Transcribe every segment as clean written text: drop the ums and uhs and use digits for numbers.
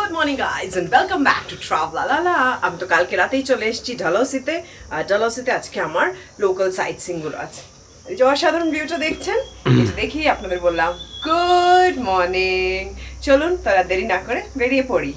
Good morning guys and welcome back to Travelala. আমি তো কালকে রাতেই চলে এসেছি ডালহৌসিতে আর ডালহৌসিতে আজকে আমার লোকাল সাইট সিইং গুলো আছে। এই যে অসাধারণ ভিউটা দেখছেন, এটা দেখি আপনাদের বললাম গুড মর্নিং। চলুন তারা দেরি না করে বেরিয়ে পড়ি।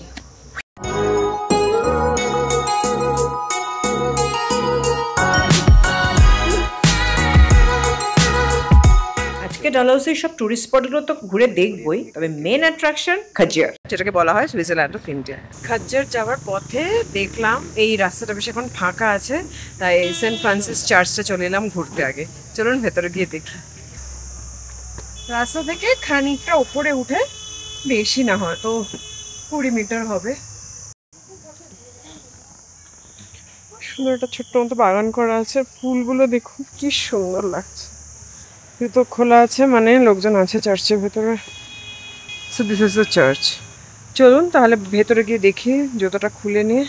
ডালহৌসির সব টুরিস্ট স্পটগুলো তো ঘুরে দেখবই, তবে মেন অ্যাট্রাকশন খজ্জার, যেটাকে বলা হয় সুইজারল্যান্ড অফ ইন্ডিয়া। খজ্জার যাওয়ার পথে দেখলাম এই রাস্তাটা বেশ এখন ফাঁকা আছে, তাই সেন্ট ফ্রান্সিস চার্চটা চলে এলাম ঘুরতে। আগে চলুন ভেতরে গিয়ে দেখি। রাস্তা থেকে খানিকটা ওপরে উঠে, বেশি না হয়তো 20 মিটার হবে। সুন্দর একটা ছোট্ট মতো বাগান করা আছে, ফুলগুলো দেখুন কি সুন্দর লাগছে। জুতো খোলা আছে, মানে লোকজন আছে চার্চের ভেতরে। So this is the church. চলুন তাহলে ভেতরে গিয়ে দেখি, জুতোটা খুলে নিয়ে।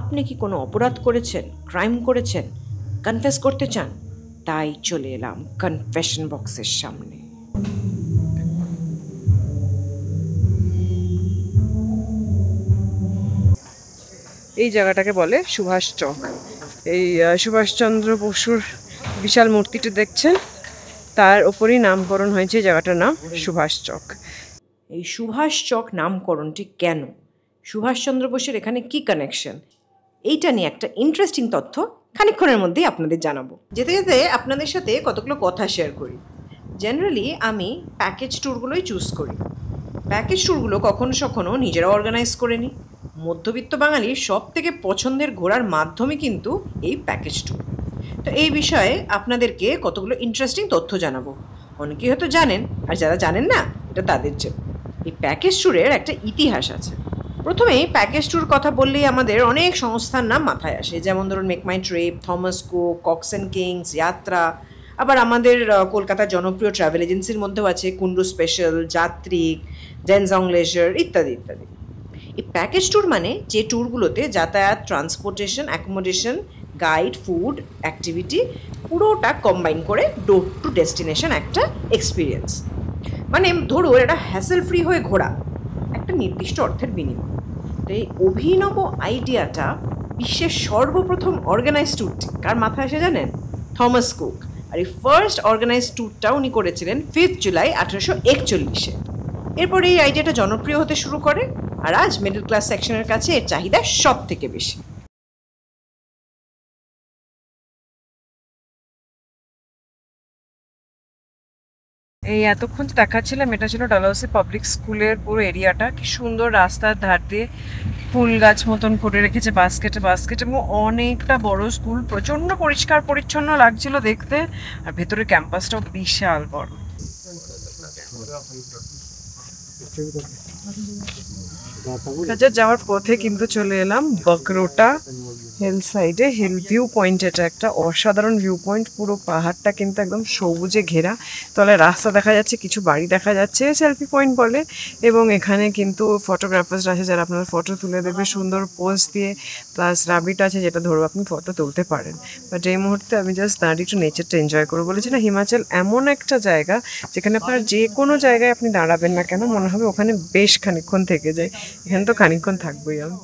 আপনি কি কোনো অপরাধ করেছেন, ক্রাইম করেছেন, কনফেস করতে চান? তাই চলে এলাম কনফেশন বক্সের সামনে। এই জায়গাটাকে বলে সুভাষ চক। এই সুভাষচন্দ্র বসুর বিশাল মূর্তিটি দেখছেন, তার ওপরই নামকরণ হয়েছে জায়গাটার নাম সুভাষ চক। এই সুভাষ চক নামকরণটি কেন, সুভাষচন্দ্র বসুর এখানে কি কানেকশন, এইটা নিয়ে একটা ইন্টারেস্টিং তথ্য খানিকক্ষণের মধ্যেই আপনাদের জানাবো। যেতে যেতে আপনাদের সাথে কতগুলো কথা শেয়ার করি। জেনারেলি আমি প্যাকেজ ট্যুরগুলোই চুজ করি। প্যাকেজ ট্যুরগুলো কখনো নিজেরা অর্গানাইজ করে নিই। মধ্যবিত্ত বাঙালির সব থেকে পছন্দের ঘোরার মাধ্যমে কিন্তু এই প্যাকেজ ট্যুর। তো এই বিষয়ে আপনাদেরকে কতগুলো ইন্টারেস্টিং তথ্য জানাবো। অনেকেই হয়তো জানেন, আর যারা জানেন না এটা তাদের জন্য। এই প্যাকেজ ট্যুরের একটা ইতিহাস আছে। প্রথমেই প্যাকেজ ট্যুর কথা বললেই আমাদের অনেক সংস্থার নাম মাথায় আসে, যেমন ধরুন make my trip, Thomas Cook, Cox and Kings, Yatra. আবার আমাদের কলকাতার জনপ্রিয় ট্রাভেল এজেন্সির মধ্যেও আছে কুন্ডু স্পেশাল, যাত্রিক, জেনজং লেজার ইত্যাদি ইত্যাদি। এই প্যাকেজ ট্যুর মানে যে ট্যুরগুলোতে যাতায়াত, transportation, accommodation, guide, food, activity পুরোটা কম্বাইন করে ডোর টু ডেস্টিনেশন একটা এক্সপিরিয়েন্স। মানে ধরুন এটা হ্যাসেল ফ্রি হয়ে ঘোরা একটা নির্দিষ্ট অর্থের বিনিময়। তো এই অভিনব আইডিয়াটা বিশ্বের সর্বপ্রথম অর্গানাইজ ট্যুরটি কার মাথায় এসে জানেন? Thomas cook. আর এই ফার্স্ট অর্গানাইজ ট্যুরটা উনি করেছিলেন 5 জুলাই 1841-এ। এরপর এই আইডিয়াটা জনপ্রিয় হতে শুরু করে, আর আজ মিডল ক্লাস সেকশনের কাছে এর চাহিদা সব থেকে বেশি। এই এতক্ষণ দেখাচ্ছিলাম, এটা ছিল ডালহৌসি পাবলিক স্কুলের পুরো এরিয়াটা। কি সুন্দর রাস্তার ধার দিয়ে ফুল গাছ মতন করে রেখেছে বাস্কেটে বাস্কেট, এবং অনেকটা বড় স্কুল, প্রচণ্ড পরিষ্কার পরিচ্ছন্ন লাগছিল দেখতে। আর ভেতরের ক্যাম্পাসটাও বিশাল বড়। কাজে যাওয়ার পথে কিন্তু চলে এলাম বকরোটা হিল সাইডে। হিল ভিউ পয়েন্ট, এটা একটা অসাধারণ ভিউ পয়েন্ট। পুরো পাহাড়টা কিন্তু একদম সবুজে ঘেরা, তলায় রাস্তা দেখা যাচ্ছে, কিছু বাড়ি দেখা যাচ্ছে, সেলফি পয়েন্ট বলে। এবং এখানে কিন্তু ফটোগ্রাফার্স আছে যারা আপনার ফটো তুলে দেবে সুন্দর পোজ দিয়ে, প্লাস রাবিট আছে যেটা ধরো আপনি ফটো তুলতে পারেন। বাট এই মুহূর্তে আমি জাস্ট দাঁড়িয়ে একটু নেচারটা এনজয় করবো। বলেছি না, হিমাচল এমন একটা জায়গা যেখানে আপনার যে কোনো জায়গায় আপনি দাঁড়াবেন না কেন মনে হবে ওখানে বেশ খানিকক্ষণ থেকে যায়। এখানে তো খানিকক্ষণ থাকবোই আমি।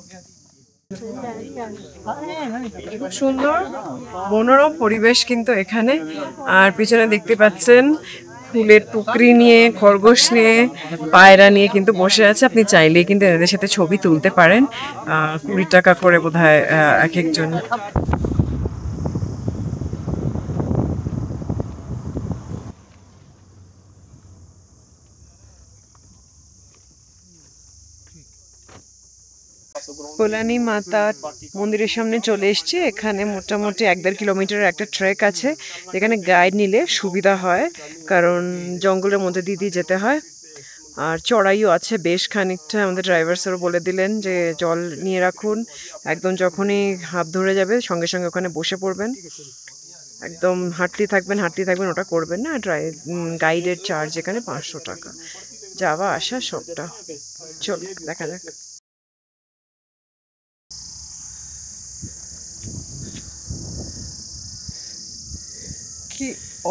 সুন্দর মনোরম পরিবেশ কিন্তু এখানে। আর পিছনে দেখতে পাচ্ছেন ফুলের টুকরি নিয়ে, খরগোশ নিয়ে, পায়রা নিয়ে কিন্তু বসে আছে। আপনি চাইলেই কিন্তু এদের সাথে ছবি তুলতে পারেন। 20 টাকা করে বোধহয় এক একজন। কল্যাণী মাতা মন্দিরের সামনে চলে এসেছি। এখানে মোটামুটি 1-1.5 কিলোমিটারের একটা ট্রেক আছে, যেখানে গাইড নিলে সুবিধা হয়, কারণ জঙ্গলের মধ্যে দিয়ে যেতে হয়। আর চড়াইও আছে বেশ খানিকটা। আমাদের ড্রাইভার স্যারও বলে দিলেন যে জল নিয়ে রাখুন, একদম যখনই হাঁপ ধরে যাবে সঙ্গে সঙ্গে ওখানে বসে পড়বেন। একদম হাঁটতে থাকবেন, ওটা করবেন না। গাইডের চার্জ এখানে 500 টাকা, যাওয়া আসা সবটা। চল দেখা যাক। কি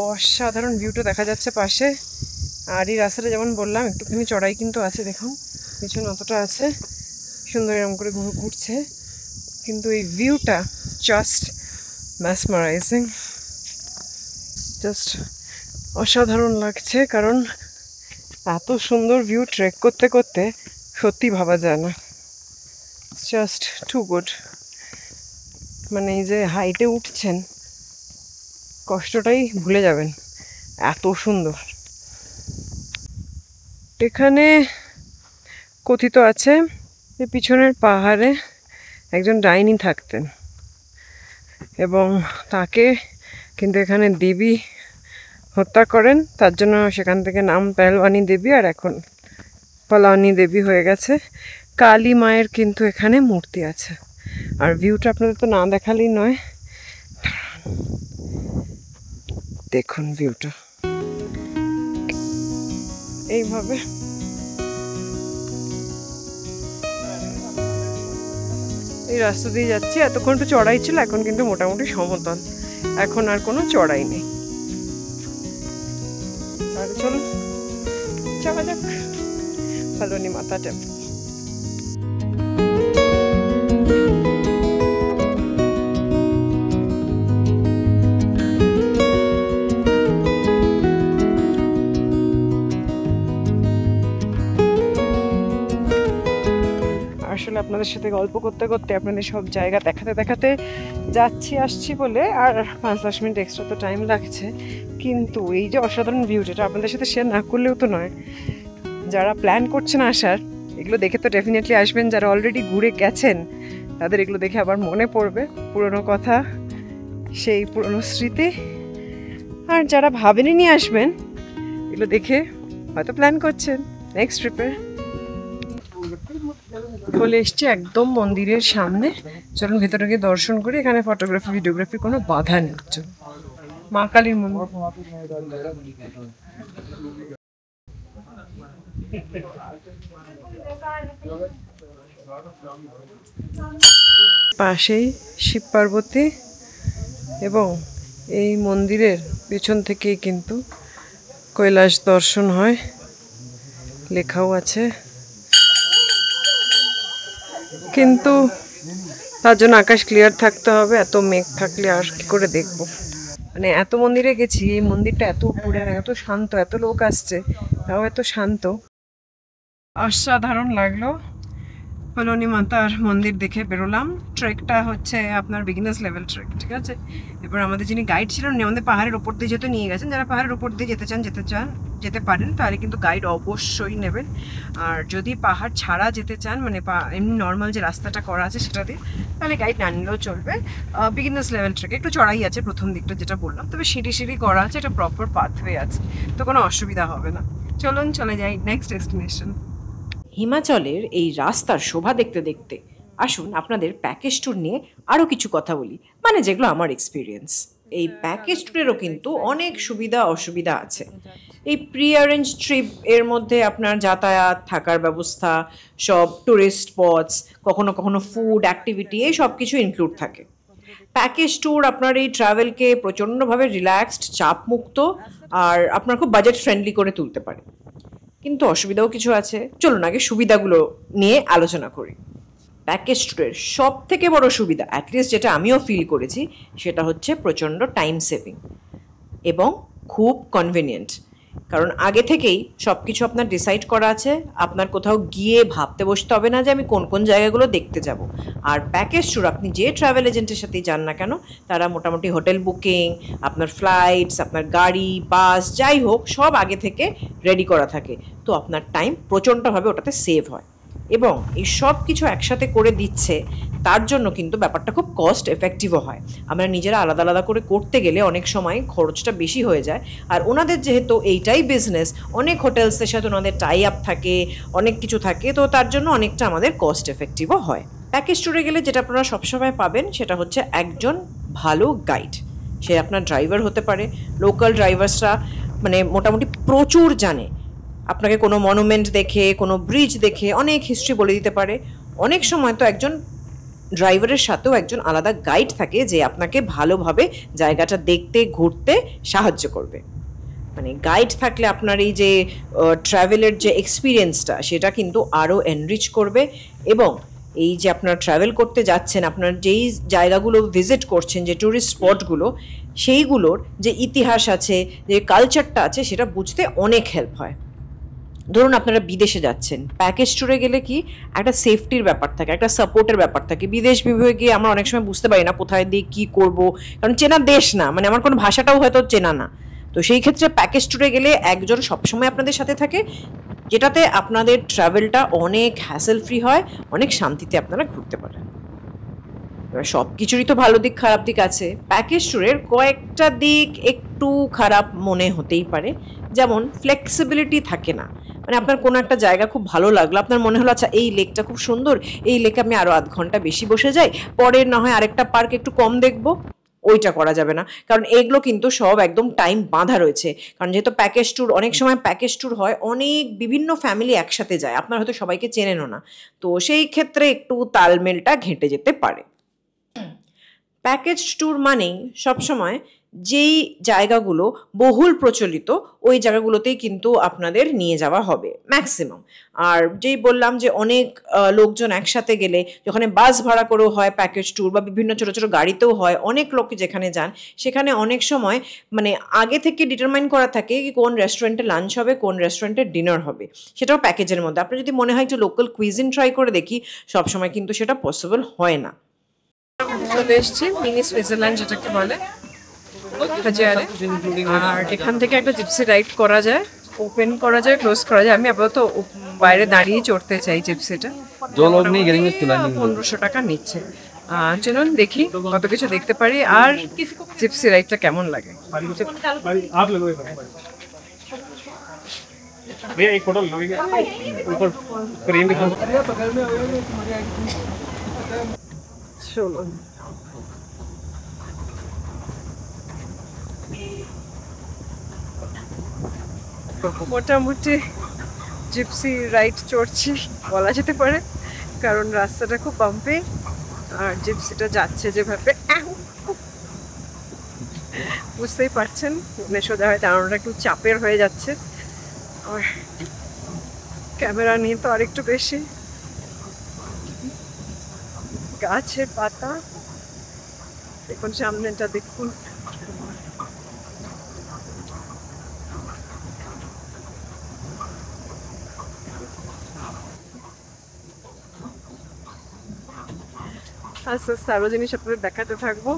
অসাধারণ ভিউটা দেখা যাচ্ছে পাশে। আর এই রাস্তাটা যেমন বললাম একটুখানি চড়াই কিন্তু আছে, দেখুন পিছনে অতটা আছে, সুন্দর এরকম করে ঘুরছে। কিন্তু এই ভিউটা জাস্ট ম্যাসমারাইজিং, জাস্ট অসাধারণ লাগছে। কারণ এত সুন্দর ভিউ ট্রেক করতে করতে সত্যি ভাবা যায় না, জাস্ট টু গুড। মানে এই যে হাইটে উঠছেন কষ্টটাই ভুলে যাবেন, এত সুন্দর। এখানে কথিত আছে যে পিছনের পাহাড়ে একজন ডাইনি থাকতেন এবং তাকে কিন্তু এখানে দেবী হত্যা করেন, তার জন্য সেখান থেকে নাম পেহলওয়ানি দেবী, আর এখন পালাওয়ানি দেবী হয়ে গেছে। কালী মায়ের কিন্তু এখানে মূর্তি আছে। আর ভিউটা আপনাদের তো না দেখালেই নয়, দেখুন ভিউটা এইভাবে। এই রাস্তা দিয়ে যাচ্ছি, এতক্ষণ একটু চড়াই ছিল, এখন কিন্তু মোটামুটি সমতল, এখন আর কোনো চড়াই নেই। আর চলুন যাওয়া যাক পালাওয়ানি মাতা টেম্পল। আসলে আপনাদের সাথে গল্প করতে করতে আপনাদের সব জায়গা দেখাতে দেখাতে যাচ্ছি আসছি বলে আর 5-10 মিনিট এক্সট্রা তো টাইম লাগছে। কিন্তু এই যে অসাধারণ ভিউটা, এটা আপনাদের সাথে শেয়ার না করলেও তো নয়। যারা প্ল্যান করছেন আসার, এগুলো দেখে তো ডেফিনেটলি আসবেন। যারা অলরেডি ঘুরে গেছেন তাদের এগুলো দেখে আবার মনে পড়বে পুরনো কথা, সেই পুরনো স্মৃতি। আর যারা ভাবেনি নিয়ে আসবেন, এগুলো দেখে হয়তো প্ল্যান করছেন নেক্সট ট্রিপে। চলে এসছি একদম মন্দিরের সামনে, চলুন ভেতরে গিয়ে দর্শন করি। এখানে ফটোগ্রাফি ভিডিওগ্রাফি কোনো বাধা নেই। মা কালীর মন্দির। পাশেই শিব পার্বতী এবং এই মন্দিরের পেছন থেকেই কিন্তু কৈলাস দর্শন হয়, লেখাও আছে। কিন্তু তার জন্য আকাশ ক্লিয়ার থাকতে হবে, এত মেঘ থাকলে আর কি করে দেখবো। মানে এত মন্দিরে গেছি, এই মন্দিরটা এত উপরে, এত শান্ত, এত লোক আসছে তাও এত শান্ত, অসাধারণ লাগলো। পালাওয়ানি মাতার মন্দির দেখে বেরোলাম। ট্রেকটা হচ্ছে আপনার বিগিনার্স লেভেল ট্রেক, ঠিক আছে। এবার আমাদের যিনি গাইড ছিলেন উনি আমাদের পাহাড়ের ওপর দিয়ে যেতে নিয়ে গেছেন। যারা পাহাড়ের ওপর দিয়ে যেতে পারেন তাহলে কিন্তু গাইড অবশ্যই নেবেন। আর যদি পাহাড় ছাড়া যেতে চান, মানে এমনি নর্মাল যে রাস্তাটা করা আছে সেটা দিয়ে, তাহলে গাইড না নিলেও চলবে। বিগিনার্স লেভেল ট্রেক একটু চড়াই আছে প্রথম দিকটা যেটা বললাম, তবে সিঁড়ি করা আছে, এটা প্রপার পাথওয়ে আছে, তো কোনো অসুবিধা হবে না। চলুন চলে যাই নেক্সট ডেস্টিনেশন। হিমাচলের এই রাস্তার শোভা দেখতে দেখতে আসুন আপনাদের প্যাকেজ ট্যুর নিয়ে আরও কিছু কথা বলি, মানে যেগুলো আমার এক্সপিরিয়েন্স। এই প্যাকেজ ট্যুরেরও কিন্তু অনেক সুবিধা অসুবিধা আছে। এই প্রি অ্যারেঞ্জ ট্রিপ এর মধ্যে আপনার যাতায়াত, থাকার ব্যবস্থা, সব ট্যুরিস্ট স্পটস, কখনো কখনো ফুড অ্যাক্টিভিটি, এই সব কিছু ইনক্লুড থাকে। প্যাকেজ ট্যুর আপনার এই ট্রাভেলকে প্রচণ্ডভাবে রিল্যাক্সড, চাপমুক্ত আর আপনার খুব বাজেট ফ্রেন্ডলি করে তুলতে পারে। কিন্তু অসুবিধাও কিছু আছে, চলুন আগে সুবিধাগুলো নিয়ে আলোচনা করি। প্যাকেজ ট্যুরের সব থেকে বড় সুবিধা, অ্যাটলিস্ট যেটা আমিও ফিল করেছি, সেটা হচ্ছে প্রচণ্ড টাইম সেভিং এবং খুব কনভিনিয়েন্ট। কারণ আগে থেকেই সব কিছু আপনার ডিসাইড করা আছে, আপনার কোথাও গিয়ে ভাবতে বসতে হবে না যে আমি কোন কোন জায়গাগুলো দেখতে যাব। আর প্যাকেজ ট্যুর আপনি যে ট্রাভেল এজেন্টের সাথেই যান না কেন, তারা মোটামুটি হোটেল বুকিং, আপনার ফ্লাইটস, আপনার গাড়ি, বাস, যাই হোক সব আগে থেকে রেডি করা থাকে। তো আপনার টাইম প্রচণ্ডভাবে ওটাতে সেভ হয় এবং এই সব কিছু একসাথে করে দিচ্ছে, তার জন্য কিন্তু ব্যাপারটা খুব কস্ট এফেক্টিভও হয়। আমরা নিজেরা আলাদা আলাদা করে করতে গেলে অনেক সময় খরচটা বেশি হয়ে যায়। আর ওনাদের যেহেতু এইটাই বিজনেস, অনেক হোটেলসের সাথে ওনাদের টাই আপ থাকে, অনেক কিছু থাকে, তো তার জন্য অনেকটা আমাদের কস্ট এফেক্টিভও হয়। প্যাকেজ ট্যুরে গেলে যেটা আপনারা সবসময় পাবেন সেটা হচ্ছে একজন ভালো গাইড, সে আপনার ড্রাইভার হতে পারে। লোকাল ড্রাইভার্সরা মানে মোটামুটি প্রচুর জানে, আপনাকে কোনো মনুমেন্ট দেখে, কোনো ব্রিজ দেখে অনেক হিস্ট্রি বলে দিতে পারে। অনেক সময় তো একজন ড্রাইভারের সাথেও একজন আলাদা গাইড থাকে যে আপনাকে ভালোভাবে জায়গাটা দেখতে ঘুরতে সাহায্য করবে। মানে গাইড থাকলে আপনার এই যে ট্রাভেলের যে এক্সপিরিয়েন্সটা সেটা কিন্তু আরও এনরিচ করবে। এবং এই যে আপনারা ট্রাভেল করতে যাচ্ছেন, আপনার যেই জায়গাগুলো ভিজিট করছেন, যে ট্যুরিস্ট স্পটগুলো, সেইগুলোর যে ইতিহাস আছে, যে কালচারটা আছে, সেটা বুঝতে অনেক হেল্প হয়। ধরুন আপনারা বিদেশে যাচ্ছেন, প্যাকেজ ট্যুরে গেলে কি একটা সেফটির ব্যাপার থাকে, একটা সাপোর্টের ব্যাপার থাকে। বিদেশ বিভাগে গিয়ে আমরা অনেক সময় বুঝতে পারি না কোথায় দিয়ে কী করবো, কারণ চেনা দেশ না, মানে আমার কোনো ভাষাটাও হয়তো চেনা না। তো সেই ক্ষেত্রে প্যাকেজ ট্যুরে গেলে একজন সবসময় আপনাদের সাথে থাকে, যেটাতে আপনাদের ট্রাভেলটা অনেক হ্যাসেল ফ্রি হয়, অনেক শান্তিতে আপনারা ঘুরতে পারেন। এবার সব কিছুরই তো ভালো দিক খারাপ দিক আছে। প্যাকেজ ট্যুরের কয়েকটা দিক একটু খারাপ মনে হতেই পারে, যেমন ফ্লেক্সিবিলিটি থাকে না। মানে আপনার কোনো একটা জায়গা খুব ভালো লাগলো, আপনার মনে হলো আচ্ছা এই লেকটা খুব সুন্দর, এই লেকে আমি আরও আধ ঘন্টা বেশি বসে যাই, পরের না হয় আরেকটা পার্ক একটু কম দেখবো, ওইটা করা যাবে না। কারণ এগুলো কিন্তু সব একদম টাইম বাঁধা রয়েছে। কারণ যেহেতু প্যাকেজ ট্যুর, অনেক সময় প্যাকেজ ট্যুর হয়, অনেক বিভিন্ন ফ্যামিলি একসাথে যায়, আপনার হয়তো সবাইকে চেনেনও না, তো সেই ক্ষেত্রে একটু তালমেলটা ঘেঁটে যেতে পারে। প্যাকেজ ট্যুর মানেই সবসময় যেই জায়গাগুলো বহুল প্রচলিত ওই জায়গাগুলোতেই কিন্তু আপনাদের নিয়ে যাওয়া হবে ম্যাক্সিমাম। আর যেই বললাম যে অনেক লোকজন একসাথে গেলে, যেখানে বাস ভাড়া করেও হয় প্যাকেজ ট্যুর, বা বিভিন্ন ছোটো ছোটো গাড়িতেও হয়, অনেক লোক যেখানে যান সেখানে অনেক সময় মানে আগে থেকে ডিটারমাইন করা থাকে কি কোন রেস্টুরেন্টে লাঞ্চ হবে, কোন রেস্টুরেন্টে ডিনার হবে, সেটাও প্যাকেজের মধ্যে। আপনার যদি মনে হয় একটু লোকাল কুইজিন ট্রাই করে দেখি, সবসময় কিন্তু সেটা পসিবল হয় না। চলে এসছি মিনি সুইজারল্যান্ড যেটাকে বলে, খাজিয়ারে। আর এখান থেকে একটা জিপসি রাইড করা যায়, ওপেন করা যায়, ক্লোজ করা যায়। আমি আপাতত বাইরে দাঁড়িয়ে চড়তে চাই জিপসিটা। 1500 টাকা নিচ্ছে। চলুন দেখি কত কিছু দেখতে পারি আর জিপসি রাইডটা কেমন লাগে। भैया एक फोटो लो, ऊपर फ्रेम दिखाओ। চলুন মোটামুটি জিপসি রাইড চড়ছি বলা যেতে পারে, কারণ রাস্তাটা খুব বাম্পি আর জিপসিটা যাচ্ছে যেভাবে বুঝতেই পারছেন, মানে সোজা হয়ে দাঁড়ানোটা একটু চাপের হয়ে যাচ্ছে। আর ক্যামেরা নিয়ে তো আরেকটু বেশি। গাছের পাতা দেখুন, সামনেটা দেখুন। আস্তে আস্তে আরো জিনিস আপনাদের দেখাতে থাকবো।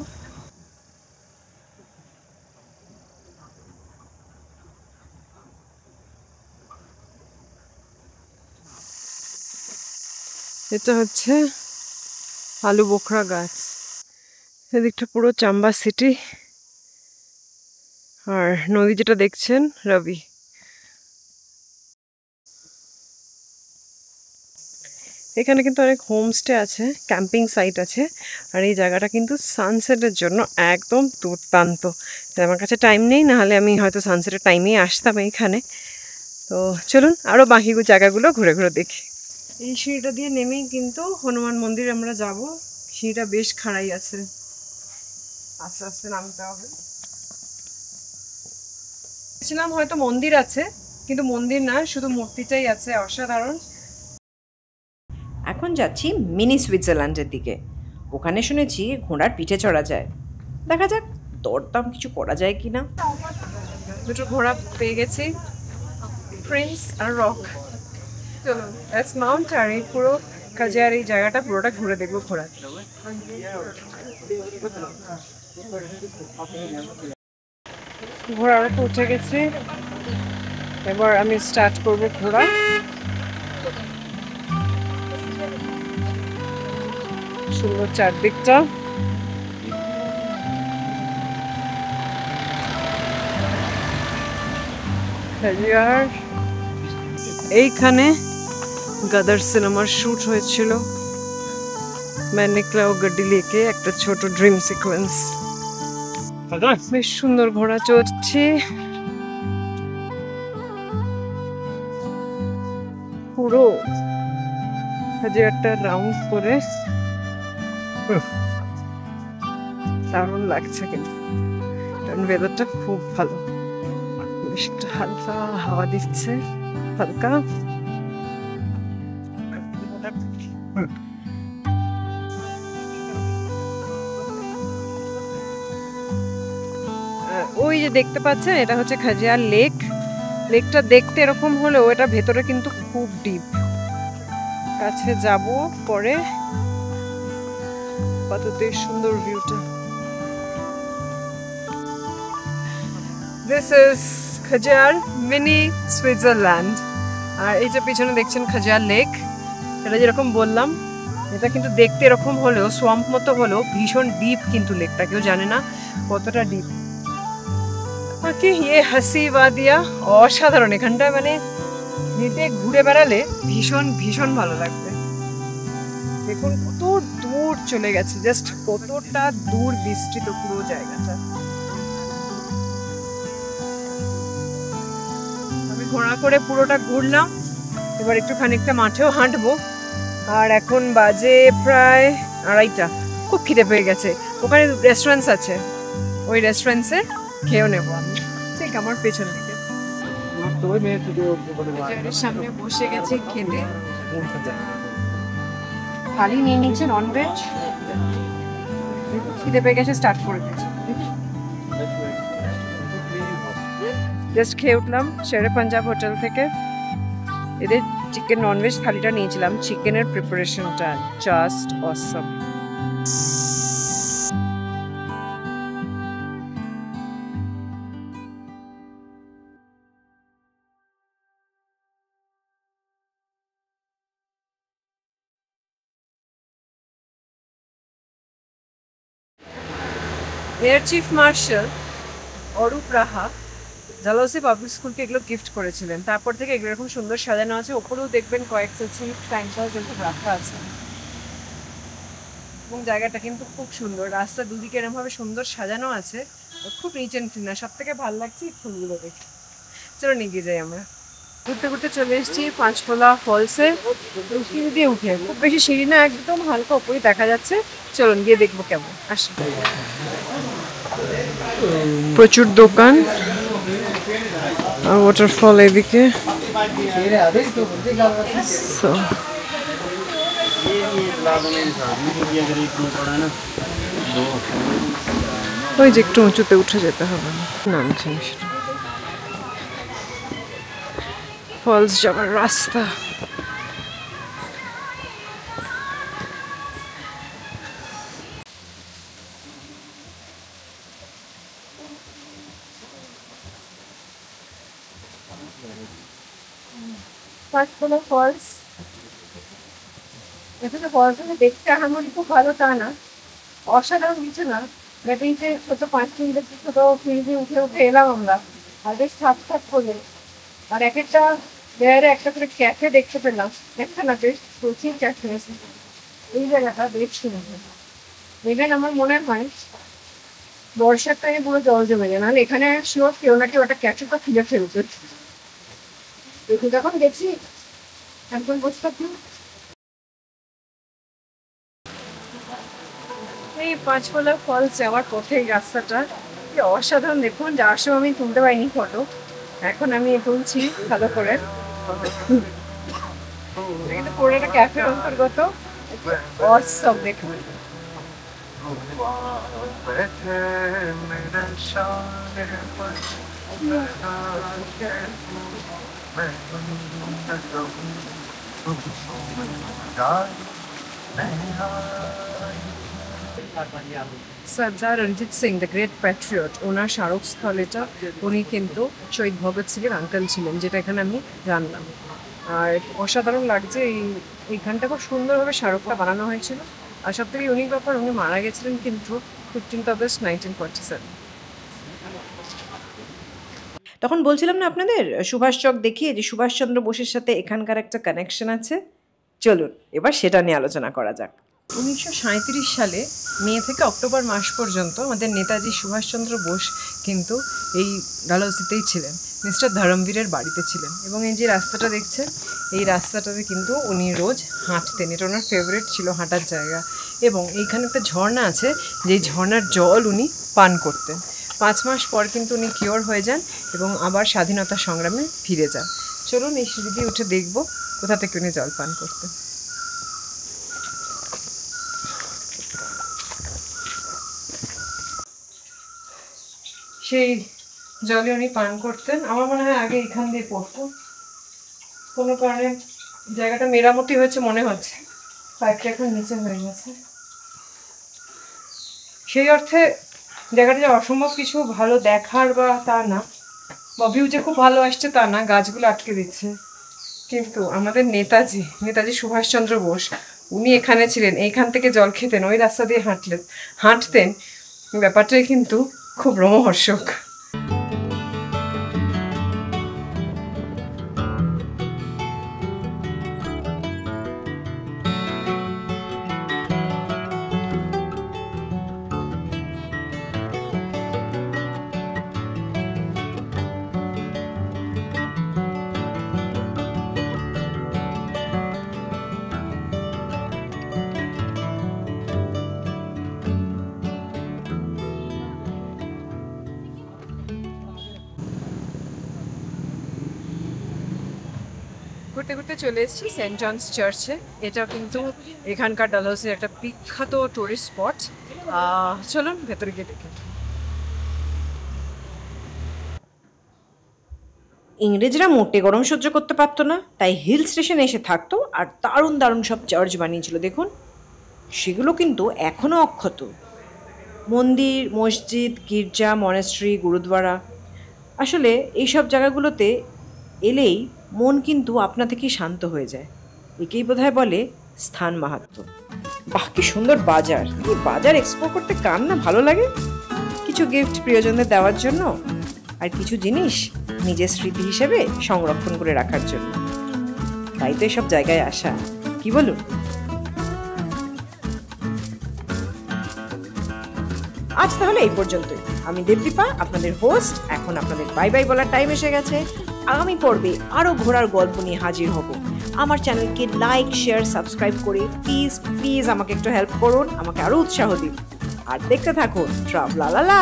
এটা হচ্ছে আলু বোখরা গাছ। এদিকটা পুরো চাম্বা সিটি, আর নদী যেটা দেখছেন রবি। এখানে কিন্তু অনেক হোমস্টে আছে, ক্যাম্পিং সাইট আছে, আর এই জায়গাটা কিন্তু সানসেটের জন্য একদম দুর্দান্ত। আমার কাছে টাইম নেই, নাহলে আমি হয়তো সানসেটের টাইমেই আসতাম এইখানে। তো চলুন আরও বাকি জায়গাগুলো ঘুরে ঘুরে দেখি। এই সিঁড়িটা দিয়ে নেমেই কিন্তু হনুমান মন্দির আমরা যাব। সিঁড়িটা বেশ খাড়াই আছে, আস্তে আস্তে নামতে হবে। ভেবেছিলাম হয়তো মন্দির আছে, কিন্তু মন্দির না, শুধু মূর্তিটাই আছে, অসাধারণ। এখন যাচ্ছি মিনি সুইজারল্যান্ডের দিকে। ওখানে শুনেছি ঘোড়ার পিঠে চড়া যায়, দেখা যাক দরদাম কিছু করা যায় কি না। দুটো ঘোড়া পেয়ে গেছি, প্রিন্স আর রক। চলো লেটস মাউন্ট, আর এই পুরো কাজিয়ার এই জায়গাটা পুরোটা ঘুরে দেখবো ঘোড়া। ঘোড়ার উপর উঠে গেছি, এবার আমি স্টার্ট করবো ঘোড়া। সুন্দর চারদিকটা, এইখানে গাদার সিনেমার শুট হয়েছিল, मैं निकला वो गड्डी लेके, একটা ছোট ড্রিম সিকোয়েন্স। বেশ সুন্দর ঘোড়া চড়ছে, পুরো একটা রাউন্ড করে দারুণ লাগছে, কিন্তু কারণ ওয়েদারটা খুব ভালো, বেশ একটা হালকা হাওয়া দিচ্ছে, হালকা। ওই যে দেখতে পাচ্ছেন, এটা হচ্ছে খাজিয়ার লেক। লেকটা দেখতে এরকম হলেও এটা ভেতরে কিন্তু খুব ডিপ। কাছে যাব পরে, আপাতত সুন্দর ভিউটা। This is Khajjiar mini Switzerland. আর এই যে পিছনে দেখছেন খাজিয়ার লেক, এটা যেরকম বললাম, এটা কিন্তু দেখতে এরকম হলেও সোয়াম্প মতো হলেও ভীষণ ডিপ কিন্তু লেকটা, কেউ জানে না কতটা ডিপ। বাকি ইয়ে হাসি ওয়াদিয়া অসাধারণ, এখানটায় মানে হেঁটে ঘুরে বেড়ালে ভীষণ ভীষণ ভালো লাগবে। দেখুন কত দূর চলে গেছে, জাস্ট কতটা দূর বিস্তৃত পুরো জায়গাটা। আমি ঘোড়া করে পুরোটা ঘুরলাম, এবার একটু খানিকটা মাঠেও হাঁটবো। আর এখন বাজে প্রায় 2:30। খুব খিদে পেয়ে গেছে, ওখানে রেস্টুরেন্টস আছে, ওই রেস্টুরেন্টসে খেয়েও নেবো আমি। ঠিক আমার পেছন দিকে সামনে বসে গেছে খেতে, থালি নিয়ে নিচ্ছে ননভেজ। খিদে পেয়ে গেছে, স্টার্ট করে দিয়েছে। জাস্ট খেয়ে উঠলাম শেরে পাঞ্জাব হোটেল থেকে। এদের চিকেন ননভেজ থালিটা নিয়েছিলাম, চিকেনের প্রিপারেশনটা just awesome. Air chief marshal Arup Raha জালাউসি পাবলিক স্কুলকে এগুলো গিফট করেছিলেন। তারপর থেকে এগুলো এরকম সুন্দর সাজানো আছে, ওপরেও দেখবেন কয়েকটা চিফ ট্যাঙ্কার্স এরকম রাখা আছে। এবং জায়গাটা কিন্তু খুব সুন্দর, রাস্তা দুদিকে এরকমভাবে সুন্দর সাজানো আছে, খুব নিচ অ্যান্ড ক্লিন। সব থেকে ভালো লাগছে এই ফুলগুলো দেখে। চলো এগিয়ে যাই আমরা। ঘুরতে ঘুরতে চলে এসেছি পাঁচফোলা ফলসে। সিঁড়ি দিয়ে উঠে, খুব বেশি সিঁড়ি না, একদম হালকা উপরে দেখা যাচ্ছে। চলুন গিয়ে দেখবো কেমন। আসি, প্রচুর দোকান আর ওয়াটারফল এদিকে। ওই যে একটু উঁচুতে উঠে যেতে হবে, নামছেন সেটা ফলস যাবার রাস্তা। পাঁচফোলা ফলস, এখানে ফলসগুলো দেখতে আমার খুব ভালো তা না, অসাধারণ কিছু না। এই যে ছোট 5 মিনিটের ছোট সিঁড়ি দিয়ে উঠে উঠে এলাম আমরা, আর বেশ থাক থাক করে। আর এক একটা জায়গায় একটা করে ক্যাফে দেখতে পেলাম, একটা না বেশ প্রচুর ক্যাফে আছে। এই জায়গাটা বেশ সুন্দর। এখানে আমার মনে হয় বর্ষার টাইমে পুরো জল জমে যায়, নাহলে এখানে শিওর কেউ না কেউ একটা ক্যাফে তো খুঁজে ফেলছে। যখন গেছি একদম বসে থাকি। এই পাঁচফোলা ফলস যাওয়ার পথে এই রাস্তাটা কি অসাধারণ। দেখুন, যাওয়ার সময় আমি তুলতে পারিনি ফটো, এখন আমি তুলছি ভালো করে। কিন্তু পুরো একটা ক্যাফের অন্তর্গত, অসম দেখুন। সর্দার Ranjit Singh the great Patriot, ওনার স্মারকস্থল এটা। উনি কিন্তু শহীদ ভগৎ সিং এর আঙ্কেল ছিলেন, যেটা এখানে আমি জানলাম। আর অসাধারণ লাগছে, এইখানটা খুব সুন্দরভাবে স্মারকটা বানানো হয়েছিল। আর সব থেকে ইউনিক ব্যাপার, উনি মারা গেছিলেন কিন্তু 15 আগস্ট 1947। তখন বলছিলাম না আপনাদের সুভাষ চক দেখিয়ে যে সুভাষচন্দ্র বোসের সাথে এখানকার একটা কানেকশন আছে। চলুন এবার সেটা নিয়ে আলোচনা করা যাক। 1937 সালে মে থেকে অক্টোবর মাস পর্যন্ত আমাদের নেতাজি সুভাষচন্দ্র বোস কিন্তু এই ডালহৌসিতেই ছিলেন, মিস্টার ধরমবীরের বাড়িতে ছিলেন। এবং এই যে রাস্তাটা দেখছেন, এই রাস্তাটাতে কিন্তু উনি রোজ হাঁটতেন, এটা ওনার ফেভারিট ছিল হাঁটার জায়গা। এবং এইখানে একটা ঝর্ণা আছে, যেই ঝর্ণার জল উনি পান করতেন। 5 মাস পর কিন্তু উনি কিওর হয়ে যান এবং আবার স্বাধীনতা সংগ্রামে ফিরে যান। চলুন এই সিঁড়ি দিয়ে উঠে দেখব কোথা থেকে উনি জল পান করতেন। সেই জলে উনি পান করতেন। আমার মনে হয় আগে এখান দিয়ে পড়তো, কোনো কারণে জায়গাটা মেরামতি হয়েছে মনে হচ্ছে, পাইপটা এখন নিচে হয়ে গেছে। সেই অর্থে জায়গাটা যে অসম্ভব কিছু ভালো দেখার বা তা না, বা ভিউ যে খুব ভালো আসছে তা না, গাছগুলো আটকে দিচ্ছে। কিন্তু আমাদের নেতাজি সুভাষচন্দ্র বোস, উনি এখানে ছিলেন, এইখান থেকে জল খেতেন, ওই রাস্তা দিয়ে হাঁটতেন। ব্যাপারটাই কিন্তু খুব রোমহর্ষক। ঘুরতে ঘুরতে চলে এসেছি সেন্ট জনস চার্চে। এটা কিন্তু এখানকার ডালহৌসির একটা বিখ্যাত টুরিস্ট স্পট। চলুন ভেতরে গিয়ে দেখি। ইংরেজরা মোটে গরম সহ্য করতে পারতো না, তাই হিল স্টেশনে এসে থাকতো আর দারুণ দারুণ সব চার্চ বানিয়েছিল। দেখুন, সেগুলো কিন্তু এখনও অক্ষত। মন্দির, মসজিদ, গির্জা, মনেস্ট্রি, গুরুদ্বারা, আসলে এইসব জায়গাগুলোতে এলেই মন কিন্তু আপনা থেকেই শান্ত হয়ে যায়। একেই বোধহয় বলে স্থান মাহাত্ম্য। বাহ, কি সুন্দর বাজার! এই বাজার এক্সপ্লোর করতে কার না ভালো লাগে? কিছু গিফট প্রিয়জনদের দেওয়ার জন্য, আর কিছু জিনিস নিজের স্মৃতি হিসেবে সংরক্ষণ করে রাখার জন্য। তাই তো এসব জায়গায় আসা, কি বলুন? আজ তাহলে এই পর্যন্তই। আমি দেবদীপা, আপনাদের হোস্ট। এখন আপনাদের বাই বাই বলার টাইম এসে গেছে। আগামী পর্বে আরো ঘোরার গল্প নিয়ে হাজির হব। আমার চ্যানেলকে লাইক, শেয়ার, সাবস্ক্রাইব করে প্লিজ আমাকে একটু হেল্প করুন, আমাকে আরো উৎসাহ দিন। আর দেখতে থাকুন ট্রাভলালালা।